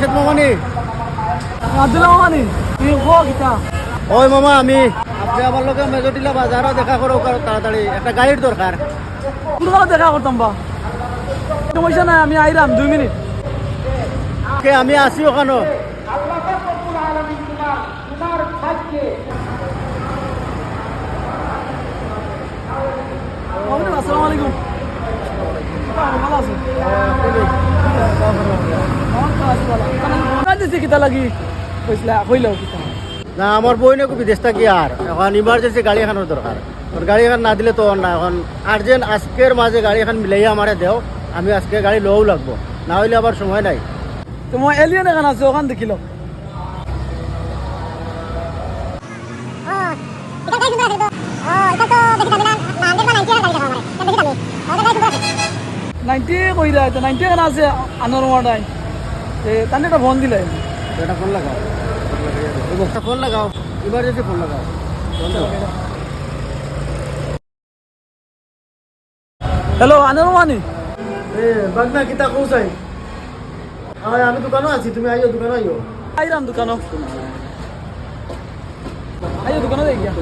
রাশেদ মামানি আব্দুল্লাহ মামানি তুমি কো কিতা ওই মামা আমি আপনি আমার লোকে মেজটিলা বাজারও দেখা করো তাড়াতাড়ি একটা গাড়ির দরকার। কোথাও দেখা করতাম বা সমস্যা নাই আমি আইলাম 2 মিনিট কে আমি আসি ওখানে। আসসালামু আলাইকুম ভালো আছেন কাজে কিতা লাগি কইলা কইলাও কিতা না আমার বই নাকি বিদেশ থাকি আর এখন ইমার্জেন্সি গাড়ি এখানোর দরকার। গাড়ি এখন না দিলে তো না এখন আর্জেন্ট আজকের মাঝে গাড়ি এখন মিলাইয়া আমারে দেও আমি আজকে গাড়ি লও লাগবো না হইলে আবার সময় নাই। তো মই এলিয়ন এখান আছে ওখান দেখিল নাইনটি কইলা তো 90 এখানে আছে আনোর ওয়ার্ডাই তাহলে একটা ফোন দিলে এটা ফোন লাগাও ফোন লাগাও ইমার্জেন্সি ফোন লাগাও। হ্যালো আনোর ওয়ানি বাগনা কিতা কৌসাই আমি দোকানও আছি তুমি আইও দোকানে আইও। আইলাম দোকানো আইও দোকানো দেখ গিয়া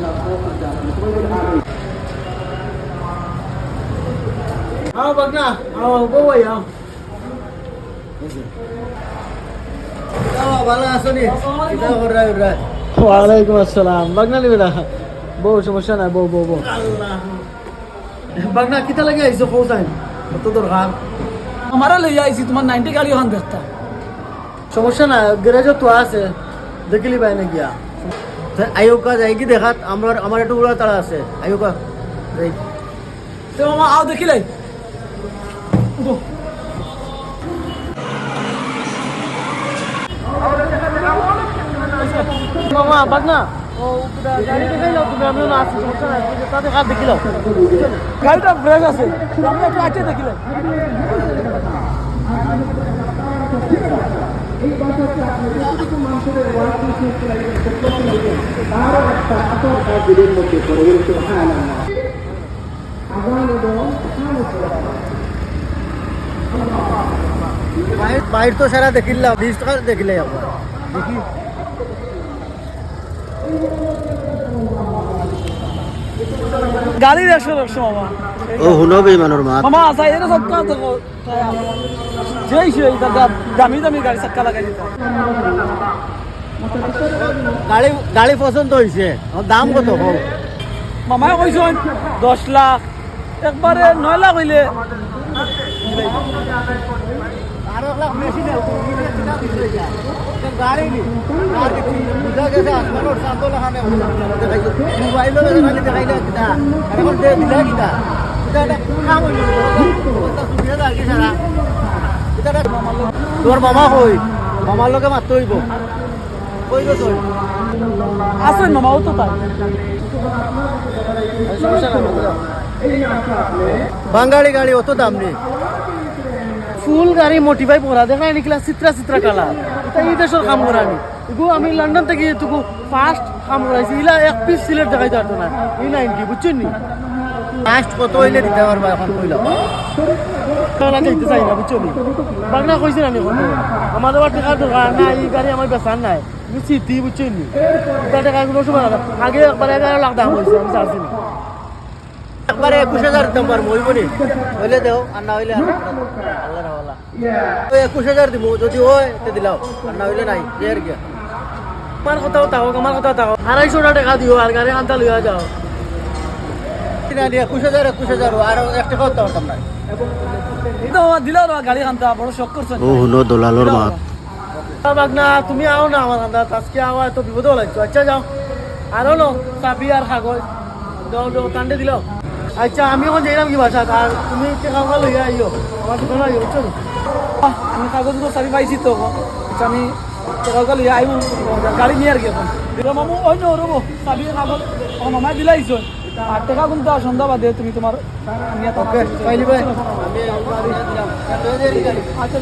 आओ बगना आओ बो भाई आओ आओ ভালো আছো নি কিটা কর রে ওয়ালাইকুম আসসালাম বগনা নি বেটা বো সমস্যা না বো বো বো আল্লাহ বগনা কিটা লাগে আইছো কোসাই কত দরকার আমারা লই আইছি তোমার 90 গাড়ি ওখান দেখতা সমস্যা না গ্যারেজে তো আছে দেখিলি ভাই না গিয়া আইও কা যাই কি দেখাত আমার একটু উড়া তাড়া আছে আইও কা যাই তো মামা আও দেখিলাই মামা বাগনা ও গাড়ি দেখাইলাও তুমি আমিও না আসছি সমস্যা নাই তাতে কার দেখিলাও গাড়িটা ফ্রেশ আছে আমি একটু আইতে দেখিলাই বাইর তো সারা দেখিলাম 20 টাকা দেখিলে আপনার দেখি গাড়ির 100 মামা ও হুনো বেমানোর মা মামা আসা এর সবকা তো যেই সেই দামি দামি গাড়ি সাক্কা লাগাই দিতা গাড়ি গাড়ি পছন্দ হয়েছে দাম কত হোক মামা কইছেন 10 লাখ একবারে 9 লাখ হইলে আরো লাখ বেশি না গাড়ি নি বুঝা গেছে আসমানোর সাতো লাগানে দেখাইছো মোবাইলও দেখাইলে কিটা আর এখন দে দিলা কিটা এটা কাম হইলো কথা সুবিধা লাগে সারা এটা তোর মামা কই মামার লগে মাত্র হইব কই গেছ আসেন মামা ও তো তাই বাঙালি গাড়ি অত দাম নেই ফুল গাড়ি মোটিভাই পড়া দেখা নিকলা চিত্রা চিত্রা কালা এটা এই দেশের কাম করানি এগু আমি লন্ডন থেকে তুকু ফার্স্ট কাম করাইছি ইলা এক পিস সিলেট দেখাইতে পারতো না এই 90 বুঝছেন নি ফার্স্ট কত হইলে দিতে পারবা এখন কইলা টাকা দিতে চাই না বুঝছেন নি বাগনা কইছেন আমি কত আমাদের বাড়ি টাকা দরকার না এই গাড়ি আমার বেচার নাই আমি সিটি বুঝছেন নি এটা টাকা কোনো সময় না আগে একবার 11 লাখ দাম হইছে আমি চাচ্ছি না একবারে 21,000 দাম পারবো হইব নি হইলে দেও আর না হইলে আল্লাহ রাওয়ালা ওই 21,000 দিব যদি হয় তে দিলাও আর না হইলে নাই এর কি আমার কথাও তাও 250 টাকা দিও আর গাড়ি আনতা লইয়া যাও কিনা দিয়া 21,000 আর এক টাকাও দাও তোমরা তো দিলা গাড়ি আনতা বড় শক করছেন ও হুনো দলালর মাত বাগনা তুমি আও না আমার আন্দা আজকে আওয়া তো বিপদ লাগছো আচ্ছা যাও আর হলো চাবি আর কাগজ দাও দাও কান্দে দিলাও আচ্ছা আমি এখন যাইলাম কি বাসা আর তুমি টাকা লইয়া আইও আমার দোকানে আইও বুঝছো আমি কাগজগুলো সারি পাইছি তো আচ্ছা আমি টাকা লিয়ে আইব গাড়ি নিয়ে আর কি এখন দিল মামু ওই নো রবো চাবি কাগজ আমার মামাই দিলাইছো আর টাকা কিন্তু সন্ধ্যা বাদে তুমি তোমার নিয়ে ওকে পাইলি ভাই আমি আচ্ছা